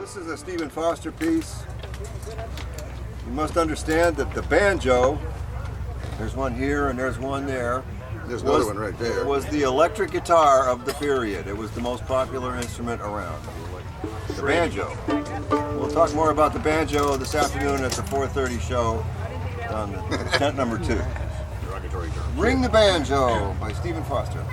This is a Stephen Foster piece. You must understand that the banjo, there's one here and there's one there. There's another one right there. Was the electric guitar of the period. It was the most popular instrument around. The banjo. We'll talk more about the banjo this afternoon at the 4:30 show on tent number 2. Ring the Banjo by Stephen Foster.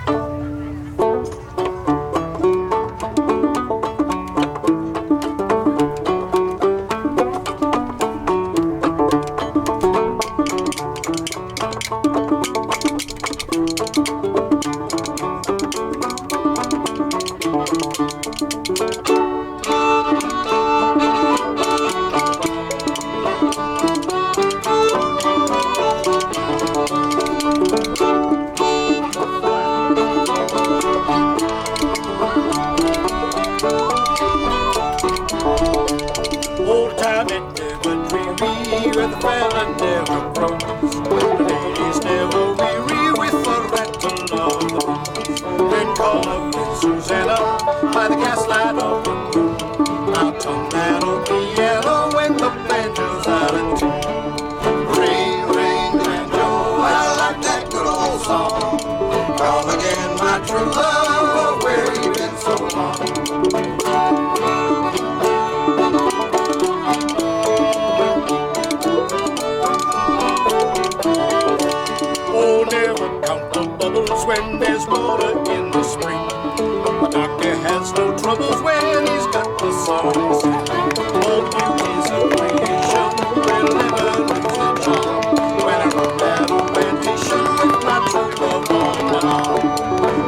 When there's water in the spring, the doctor has no troubles when he's got the songs. All beauty's a creation will never lose its charm. When I run out of plantation with my true love on my arm.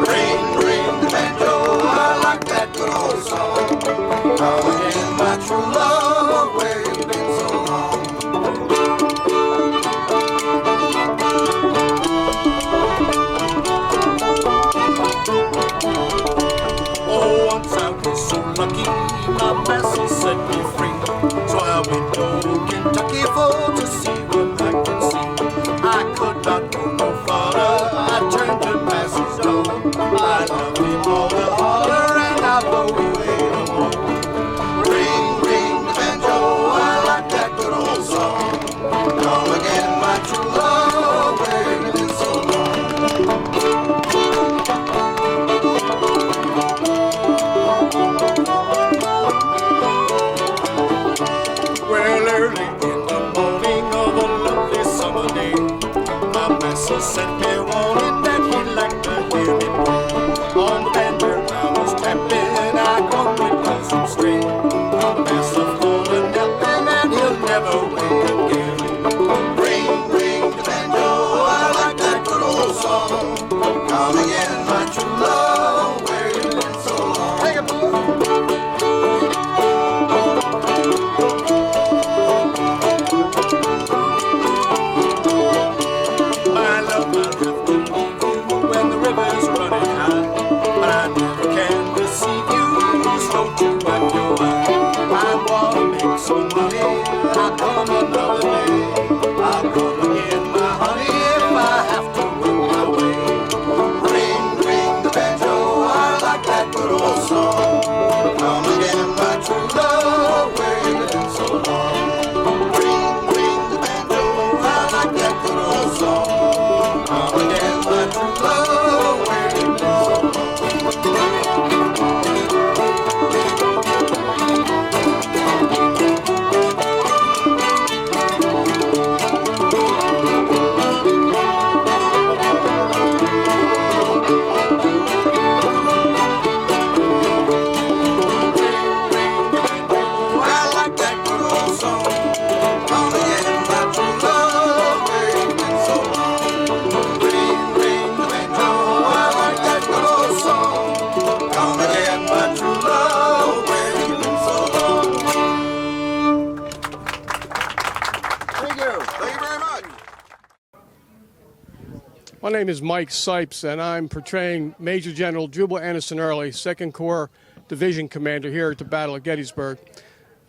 Ring, ring the banjo, I like that good old song. Come again, my true love, where you been so long? Lucky, my master set me free. So I went to Kentucky for to see what I could see. I could not go no farther. I turned to Master's door. I love him all the harder, and I blow away no more. Ring, ring the banjo, I like that good old song. Come again, my true love, where you been so long? Early in the morning of a lovely summer day, my master sent me warning that he'd like to hear me play. On the banjo I was tapping, I caught with close string. The master thought of napping and he'll never wake again. Ring, ring the banjo, I like that good old song. Come again, my true love, where you been so long? Take it, boy. So money, I'll come another day. I'll come again, my honey, if I have to work my way. Ring, ring the banjo, I like that good old song. Come again, my true love, where you been so long? Ring, ring the banjo, I like that good old song. Come again, my true love, where you been so long? My name is Mike Sipes, and I'm portraying Major General Jubal Anderson Early, 2nd Corps Division Commander here at the Battle of Gettysburg.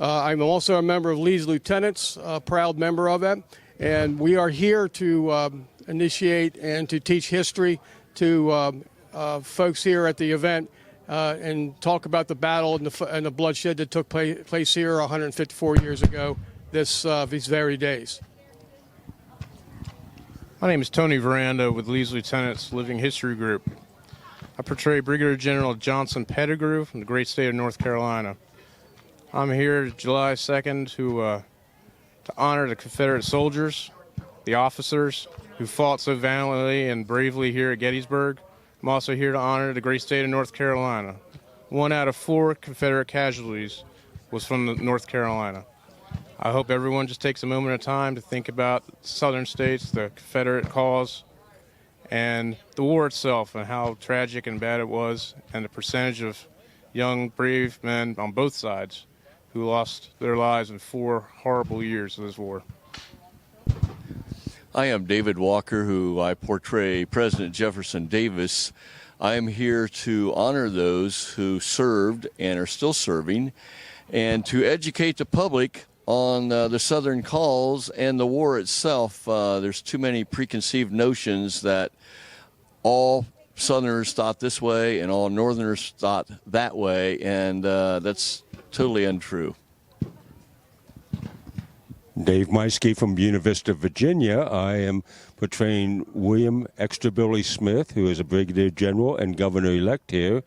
I'm also a member of Lee's Lieutenants, a proud member of that, and we are here to initiate and to teach history to folks here at the event and talk about the battle and the bloodshed that took place here 154 years ago these very days. My name is Tony Veranda with Lee's Lieutenants Living History Group. I portray Brigadier General Johnson Pettigrew from the great state of North Carolina. I'm here July 2nd to honor the Confederate soldiers, the officers who fought so valiantly and bravely here at Gettysburg. I'm also here to honor the great state of North Carolina. 1 out of 4 Confederate casualties was from North Carolina. I hope everyone just takes a moment of time to think about southern states, the Confederate cause, and the war itself and how tragic and bad it was, and the percentage of young, brave men on both sides who lost their lives in 4 horrible years of this war. I am David Walker, who I portray President Jefferson Davis. I am here to honor those who served and are still serving, and to educate the public on the Southern cause and the war itself. There's too many preconceived notions that all Southerners thought this way and all Northerners thought that way, and that's totally untrue. Dave Meiske from Buena Vista, Virginia. I am portraying William Extra Billy Smith, who is a brigadier general and governor-elect here,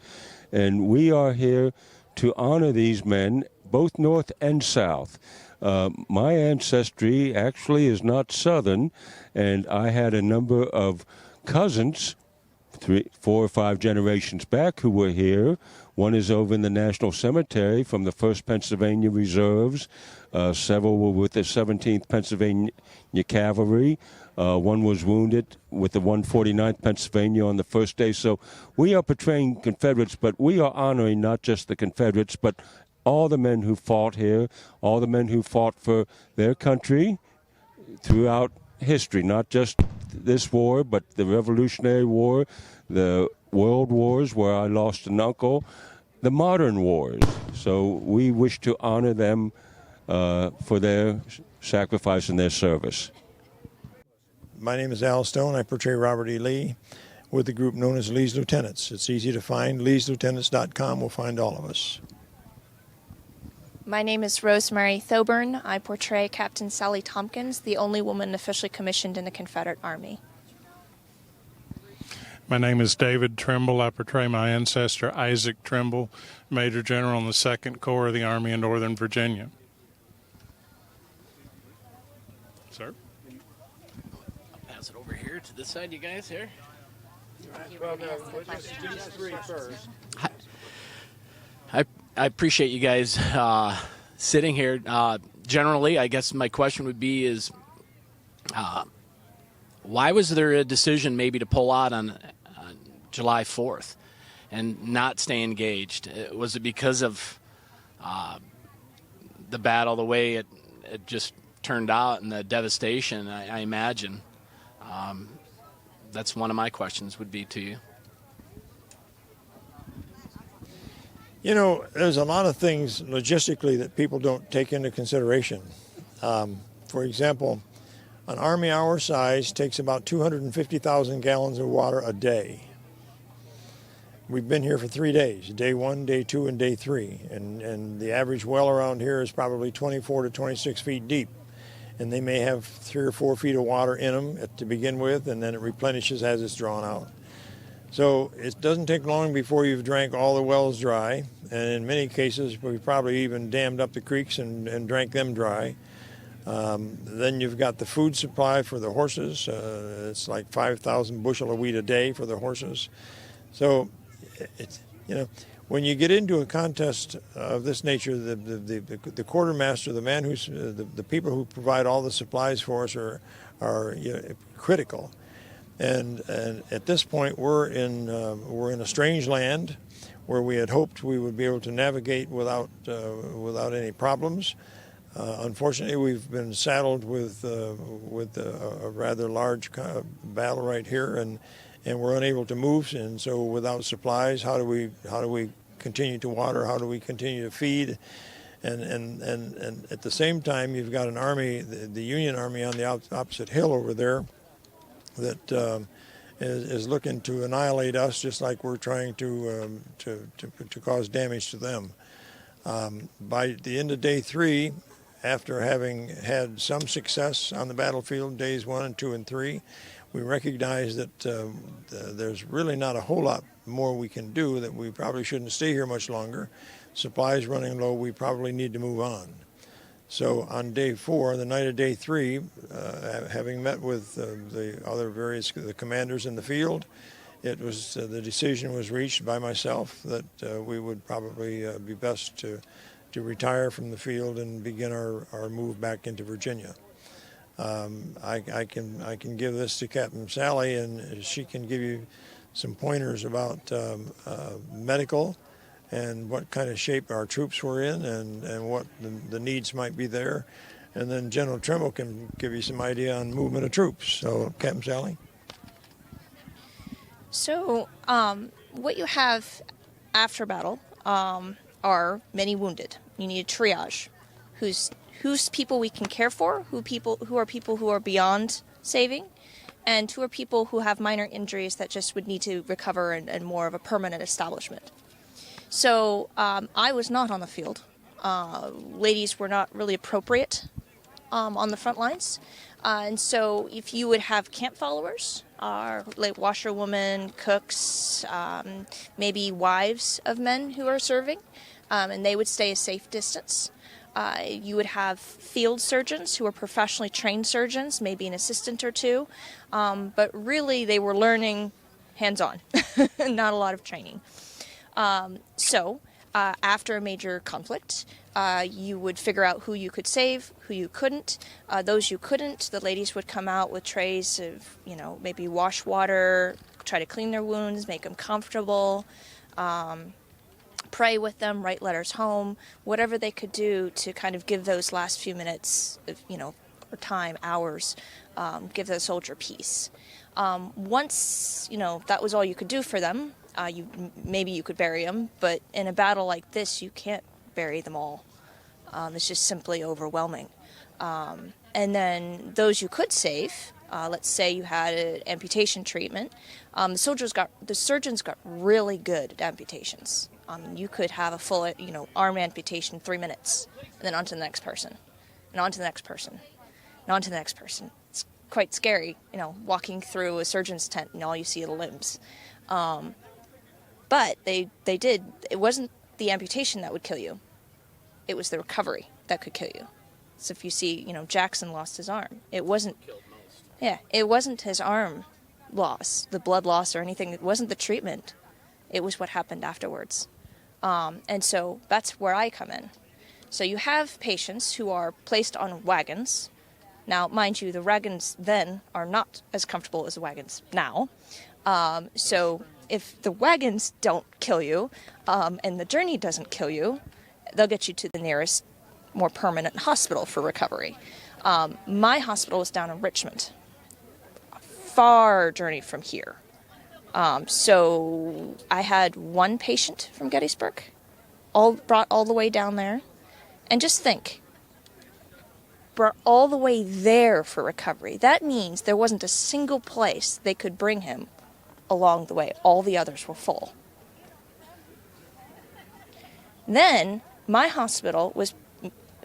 and we are here to honor these men, both North and South. My ancestry actually is not Southern, and I had a number of cousins 3, 4 or 5 generations back who were here. One is over in the National Cemetery from the 1st Pennsylvania Reserves. Several were with the 17th Pennsylvania Cavalry. One was wounded with the 149th Pennsylvania on the first day. So we are portraying Confederates, but we are honoring not just the Confederates, but all the men who fought here, all the men who fought for their country throughout history, not just this war, but the Revolutionary War, the World Wars, where I lost an uncle, the modern wars. So we wish to honor them for their sacrifice and their service. My name is Al Stone. I portray Robert E. Lee with the group known as Lee's Lieutenants. It's easy to find. Lee'sLieutenants.com will find all of us. My name is Rosemary Thoburn. I portray Captain Sally Tompkins, the only woman officially commissioned in the Confederate Army. My name is David Trimble. I portray my ancestor, Isaac Trimble, Major General in the 2nd Corps of the Army in Northern Virginia. Sir? I'll pass it over here to this side, you guys here. I appreciate you guys sitting here. Generally, I guess my question would be is, why was there a decision maybe to pull out on July 4th and not stay engaged? Was it because of the battle, the way it just turned out, and the devastation, I imagine? That's one of my questions would be to you. You know, there's a lot of things logistically that people don't take into consideration. For example, an Army our size takes about 250,000 gallons of water a day. We've been here for 3 days, day 1, day 2, and day 3. And the average well around here is probably 24 to 26 feet deep. And they may have 3 or 4 feet of water in them to begin with, and then it replenishes as it's drawn out. So it doesn't take long before you've drank all the wells dry, and in many cases we've probably even dammed up the creeks and drank them dry. Then you've got the food supply for the horses. It's like 5,000 bushel of wheat a day for the horses. So, it's, you know, when you get into a contest of this nature, the quartermaster, the man who's the people who provide all the supplies for us are you know, critical. And at this point, we're in a strange land where we had hoped we would be able to navigate without any problems. Unfortunately, we've been saddled with a rather large battle right here, and we're unable to move. And so, without supplies, how do we continue to water? How do we continue to feed? And at the same time, you've got an army, the Union Army, on the opposite hill over there, that is looking to annihilate us, just like we're trying to cause damage to them. By the end of day 3, after having had some success on the battlefield, days 1 and 2 and 3, we recognize that there's really not a whole lot more we can do, that we probably shouldn't stay here much longer. Supplies running low, we probably need to move on. So on day 4, the night of day 3, having met with the other the commanders in the field, it was the decision was reached by myself that we would probably be best to retire from the field and begin our move back into Virginia. I can give this to Captain Sally, and she can give you some pointers about medical and what kind of shape our troops were in, and what the needs might be there. And then General Trimble can give you some idea on movement of troops. So, Captain Sally? So, what you have after battle are many wounded. You need a triage. Who's people we can care for, who are people who are beyond saving, and who are people who have minor injuries that just would need to recover and more of a permanent establishment. So I was not on the field. Ladies were not really appropriate on the front lines. And so if you would have camp followers, like washerwomen, cooks, maybe wives of men who are serving, and they would stay a safe distance. You would have field surgeons who are professionally trained surgeons, maybe an assistant or two, but really they were learning hands-on, not a lot of training. So after a major conflict, you would figure out who you could save, who you couldn't. Those you couldn't, the ladies would come out with trays of, maybe wash water, try to clean their wounds, make them comfortable, pray with them, write letters home, whatever they could do to kind of give those last few minutes of, or time, hours, give the soldier peace. Once, that was all you could do for them, maybe you could bury them, but in a battle like this, you can't bury them all. It's just simply overwhelming. And then those you could save, let's say you had an amputation treatment, the surgeons got really good at amputations. You could have a full, arm amputation in 3 minutes, and then on to the next person, and on to the next person, and on to the next person. It's quite scary, walking through a surgeon's tent and all you see are the limbs. But they did. It wasn't the amputation that would kill you. It was the recovery that could kill you. So if you see, Jackson lost his arm. It wasn't. Yeah, it wasn't his arm loss, the blood loss or anything. It wasn't the treatment. It was what happened afterwards. And so that's where I come in. So you have patients who are placed on wagons. Now, mind you, the wagons then are not as comfortable as the wagons now. So if the wagons don't kill you and the journey doesn't kill you, they'll get you to the nearest, more permanent hospital for recovery. My hospital is down in Richmond, a far journey from here. So I had one patient from Gettysburg, brought all the way down there. And just think, brought all the way there for recovery. That means there wasn't a single place they could bring him along the way. All the others were full. Then my hospital was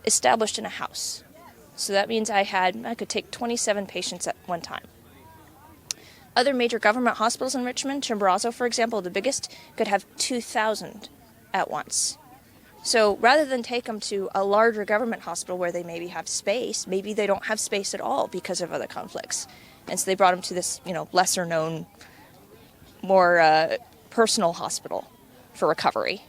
established in a house. So that means I could take 27 patients at one time. Other major government hospitals in Richmond, Chimborazo, for example, the biggest, could have 2,000 at once. So rather than take them to a larger government hospital where they maybe have space, maybe they don't have space at all because of other conflicts. And so they brought them to this, lesser known, more personal hospital for recovery.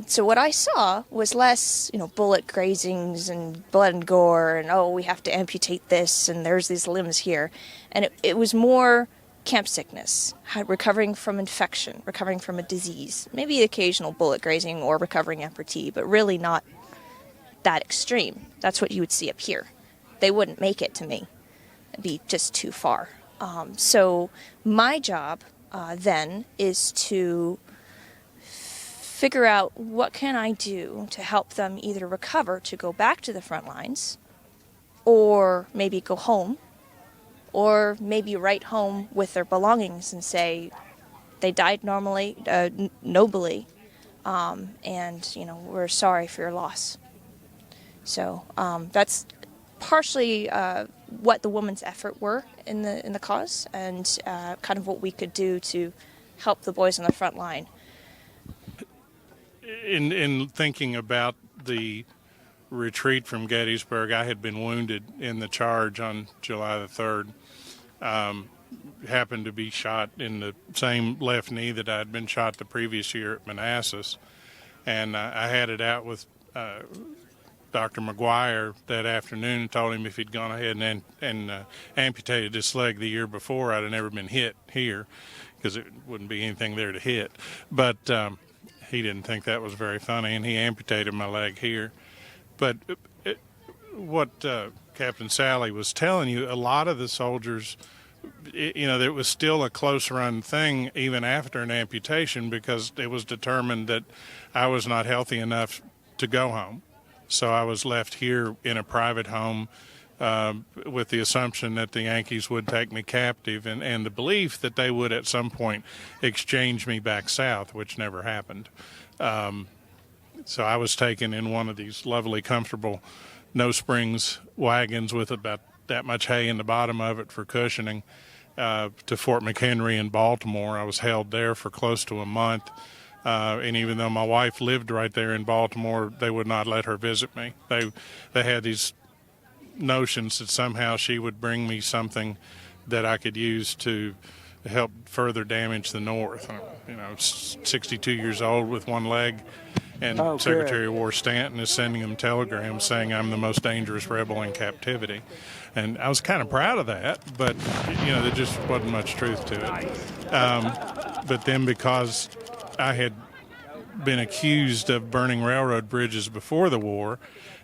So what I saw was less, bullet grazings and blood and gore and, we have to amputate this and there's these limbs here. And it was more camp sickness, recovering from infection, recovering from a disease, maybe occasional bullet grazing or recovering amputee, but really not that extreme. That's what you would see up here. They wouldn't make it to me. It'd be just too far. So my job then is to figure out what can I do to help them either recover to go back to the front lines or maybe go home or maybe write home with their belongings and say they died normally, nobly, and we're sorry for your loss. So that's partially what the women's effort were in the cause, and kind of what we could do to help the boys on the front line. In thinking about the retreat from Gettysburg, I had been wounded in the charge on July the 3rd. Happened to be shot in the same left knee that I had been shot the previous year at Manassas. And I had it out with Dr. McGuire that afternoon and told him if he'd gone ahead and amputated this leg the year before, I'd have never been hit here because it wouldn't be anything there to hit. But he didn't think that was very funny, and he amputated my leg here. But what Captain Sally was telling you, a lot of the soldiers, there was still a close run thing even after an amputation because it was determined that I was not healthy enough to go home. So I was left here in a private home with the assumption that the Yankees would take me captive and the belief that they would at some point exchange me back south, which never happened. So I was taken in one of these lovely, comfortable, no-springs wagons with about that much hay in the bottom of it for cushioning to Fort McHenry in Baltimore. I was held there for close to a month. And even though my wife lived right there in Baltimore, they would not let her visit me. They had these notions that somehow she would bring me something that I could use to help further damage the North. 62 years old with one leg, and Secretary of War Stanton is sending them telegrams saying I'm the most dangerous rebel in captivity. And I was kind of proud of that, but, there just wasn't much truth to it. But then because I had been accused of burning railroad bridges before the war,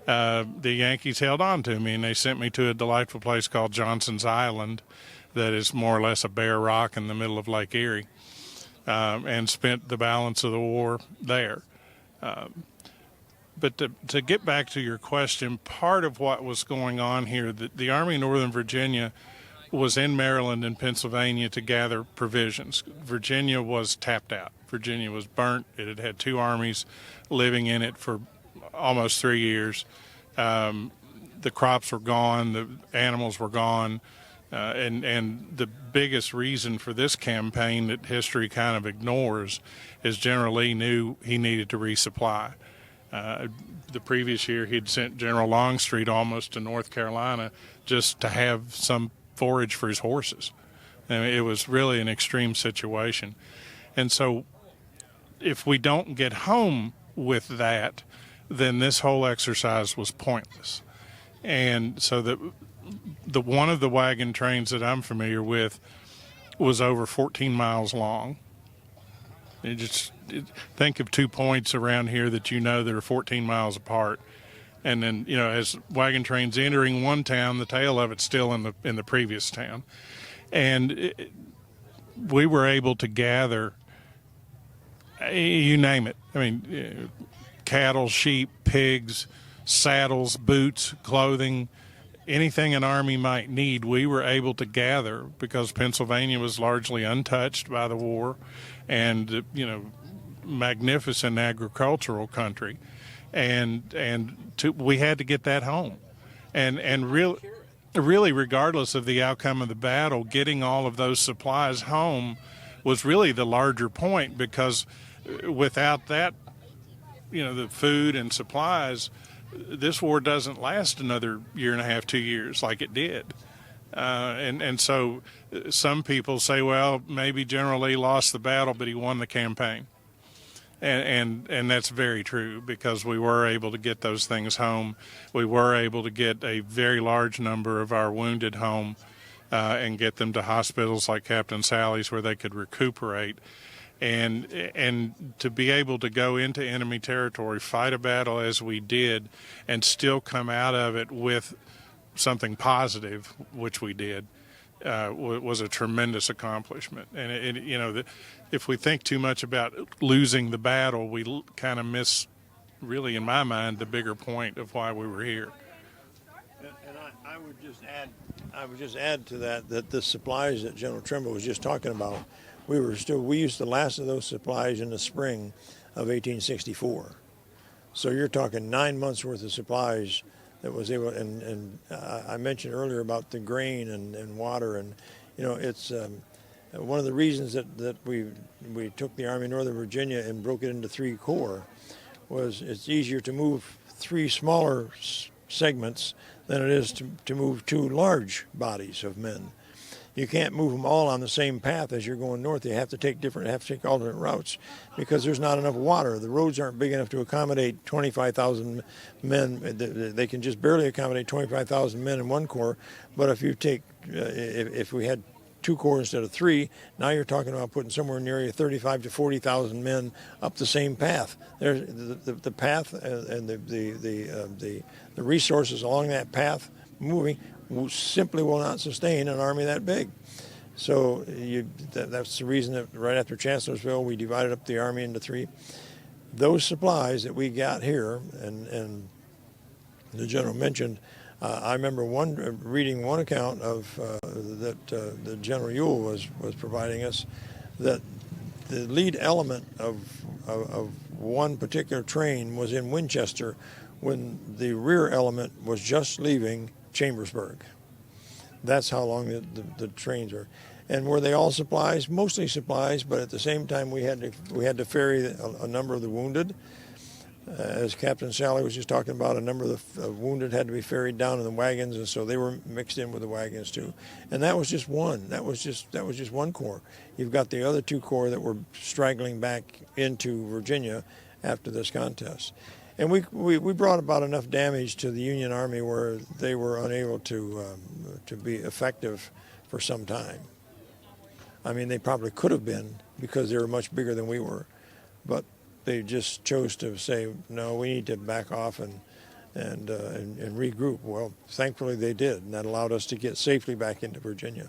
the Yankees held on to me, and they sent me to a delightful place called Johnson's Island that is more or less a bare rock in the middle of Lake Erie, and spent the balance of the war there. But to get back to your question, part of what was going on here, the Army of Northern Virginia was in Maryland and Pennsylvania to gather provisions. Virginia was tapped out. Virginia was burnt. It had had two armies living in it for almost 3 years. The crops were gone. The animals were gone. And the biggest reason for this campaign that history kind of ignores is General Lee knew he needed to resupply. The previous year, he'd sent General Longstreet almost to North Carolina just to have some forage for his horses. I mean, it was really an extreme situation. And so if we don't get home with that, then this whole exercise was pointless. And so the one of the wagon trains that I'm familiar with was over 14 miles long. Think of 2 points around here that that are 14 miles apart. And then, as wagon trains entering one town, the tail of it's still in the previous town. And we were able to gather, you name it. I mean, cattle, sheep, pigs, saddles, boots, clothing, anything an army might need, we were able to gather because Pennsylvania was largely untouched by the war and, magnificent agricultural country. We had to get that home. And really, regardless of the outcome of the battle, getting all of those supplies home was really the larger point, because without that, the food and supplies, this war doesn't last another year and a half, 2 years like it did. And so some people say, well, maybe General Lee lost the battle, but he won the campaign. And that's very true, because we were able to get those things home. We were able to get a very large number of our wounded home and get them to hospitals like Captain Sally's where they could recuperate. And to be able to go into enemy territory, fight a battle as we did, and still come out of it with something positive, which we did, was a tremendous accomplishment. And if we think too much about losing the battle, we kind of miss, really, in my mind, the bigger point of why we were here. And I would just add to that the supplies that General Trimble was just talking about, we used the last of those supplies in the spring of 1864. So you're talking 9 months worth of supplies that was able, and I mentioned earlier about the grain and water, and it's one of the reasons that we took the Army of Northern Virginia and broke it into 3 corps was it's easier to move 3 smaller segments than it is to move 2 large bodies of men. You can't move them all on the same path as you're going north. You have to take alternate routes because there's not enough water. The roads aren't big enough to accommodate 25,000 men. They can just barely accommodate 25,000 men in one corps. But if you take, if we had 2 corps instead of 3, now you're talking about putting somewhere near 35 to 40,000 men up the same path. There's the path and the resources along that path moving simply will not sustain an army that big. So that's the reason that right after Chancellorsville we divided up the army into 3. Those supplies that we got here, and the general mentioned, I remember reading one account of that General Ewell was providing us, that the lead element of one particular train was in Winchester when the rear element was just leaving Chambersburg. That's how long the trains are. And were they all supplies? Mostly supplies, but at the same time we had to ferry a number of the wounded. As Captain Sally was just talking about, a number of the wounded had to be ferried down in the wagons, and so they were mixed in with the wagons too. And that was just one. That was just one corps. You've got the other 2 corps that were straggling back into Virginia after this contest. And we brought about enough damage to the Union Army where they were unable to be effective for some time. I mean, they probably could have been because they were much bigger than we were, but they just chose to say, no, we need to back off and regroup. Well, thankfully they did, and that allowed us to get safely back into Virginia.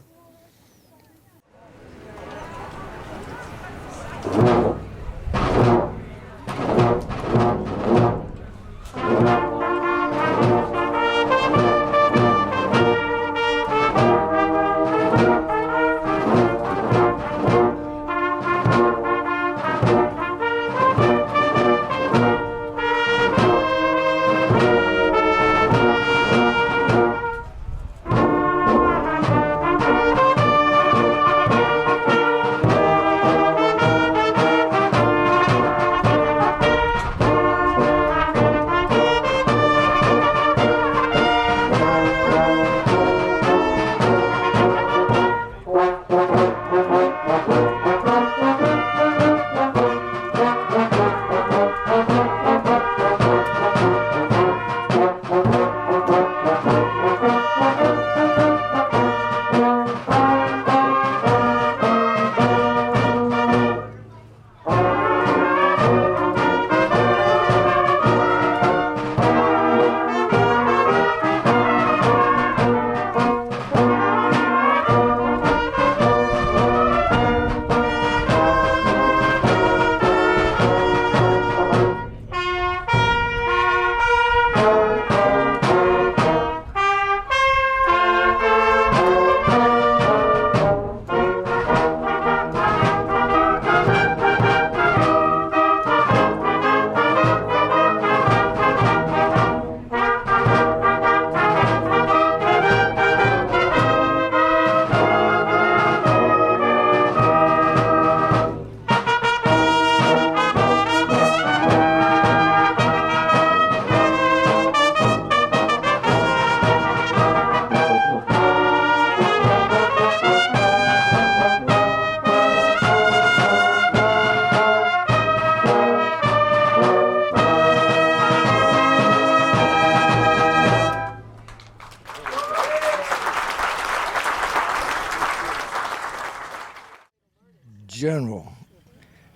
General,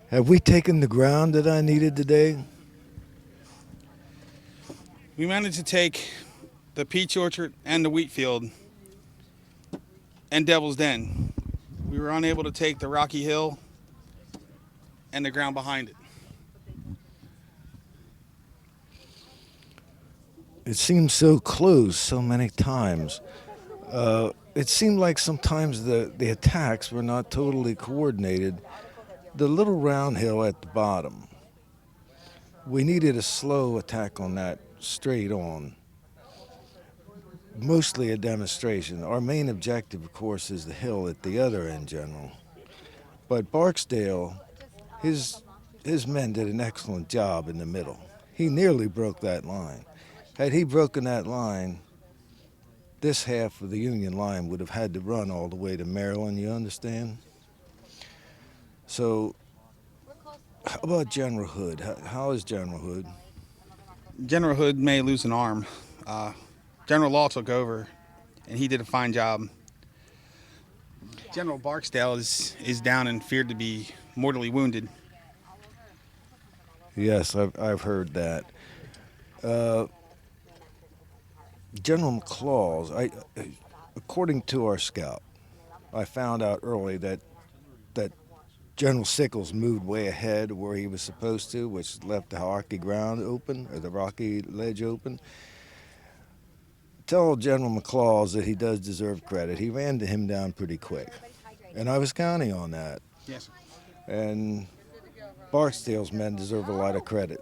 have we taken the ground that I needed today? We managed to take the peach orchard and the wheat field and Devil's Den. We were unable to take the Rocky Hill and the ground behind it. It seemed so close so many times. It seemed like sometimes the attacks were not totally coordinated. The little round hill at the bottom, we needed a slow attack on that straight on. Mostly a demonstration. Our main objective, of course, is the hill at the other end, General. But Barksdale, his men did an excellent job in the middle. He nearly broke that line. Had he broken that line, this half of the Union line would have had to run all the way to Maryland, you understand? So, how about General Hood? How is General Hood? General Hood may lose an arm. General Law took over, and he did a fine job. General Barksdale is down and feared to be mortally wounded. Yes, I've heard that. General McLaws, according to our scout, I found out early that General Sickles moved way ahead where he was supposed to, which left the rocky ground open, or the rocky ledge open. Tell General McLaws that he does deserve credit. He ran him down pretty quick, and I was counting on that. Yes. And Barksdale's men deserve a lot of credit.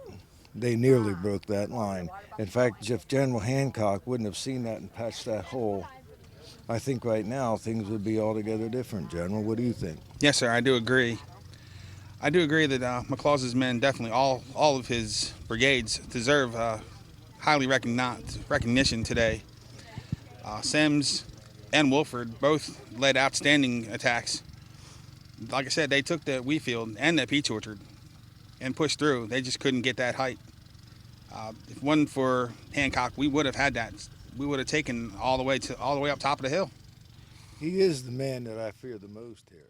They nearly broke that line. In fact, if General Hancock wouldn't have seen that and patched that hole, I think right now things would be altogether different, General. What do you think? Yes, sir, I do agree. I do agree that McLaws's men, definitely all of his brigades, deserve highly recognition today. Sims and Wolford both led outstanding attacks. Like I said, they took the wheat field and that peach orchard and pushed through. They just couldn't get that height. If it wasn't for Hancock, we would have had that. We would have taken all the way up top of the hill. He is the man that I fear the most here.